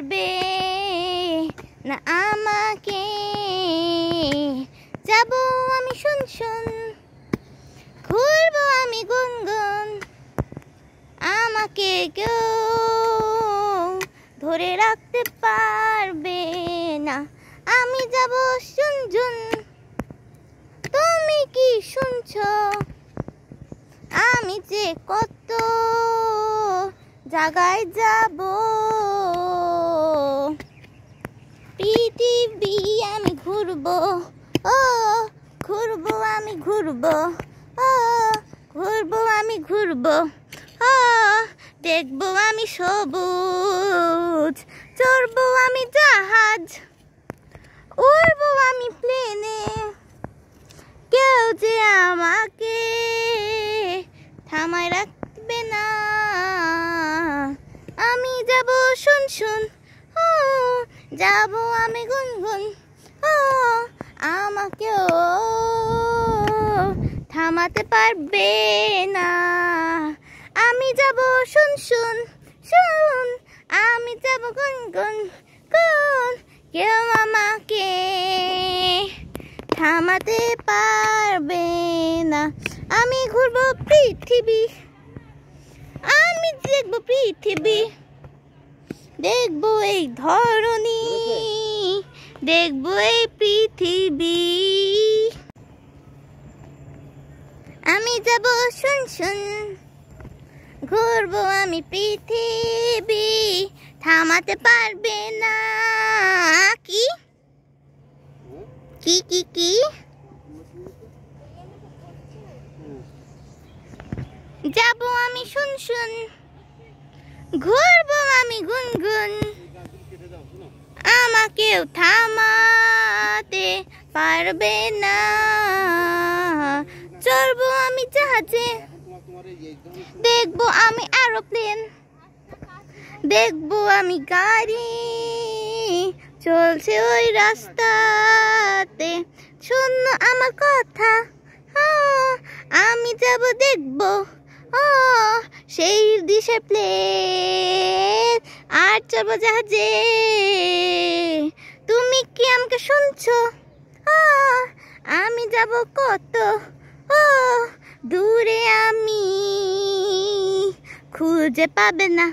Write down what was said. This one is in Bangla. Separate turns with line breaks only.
পারবে না আমাকে। যাব আমি শুন শুন, ঘুরবো আমি গুনগুন, আমাকে কেউ ধরে রাখতে পারবে না। আমি যাব শুনঝুন, তুমি কি শুনছো? আমি যে কত জায়গায় যাব, পৃথিবী আমি ঘুরবো, ও ঘুরবো আমি ঘুরবো, ও ঘুরবো আমি ঘুরবো, ও দেখবো আমি সবুজ, চড়বো আমি জাহাজ, উড়বো আমি প্লেনে, কেউ যে আমাকে থামায় রাখবে না। আমি যাব শুন শুন, ও যাব আমি গুনগুন, ও আমাকেও থামাতে পারবে না। আমি যাব শুন শুন শুন, আমি যাব গুনগুন গুন, কেউ আমাকে থামাতে পারবে না। আমি ঘুরবো পৃথিবী, আমি দেখবো পৃথিবী, দেখবো এই ধরনী, দেখবো এই পৃথিবী। আমি যাব শুন শুন, ঘুরবো আমি পৃথিবী, থামাতে পারবে না। কি কি কি কি যাব আমি শুন শুন, ঘুরবো আমি গুনগুন, আমাকেও থামাতে পারবে না। চড়বো আমি জাহাজে, দেখবো আমি এরোপ্লেন, দেখবো আমি গাড়ি চলছে ওই রাস্তাতে। শোনো আমার কথা, আমি যাব দেখবো, ও সেই দিশে প্লেন, আর চড়বো জাহাজে। তুমি কি আমাকে শুনছো? আমি যাব কত দূরে, আমি খুঁজে পাবে না।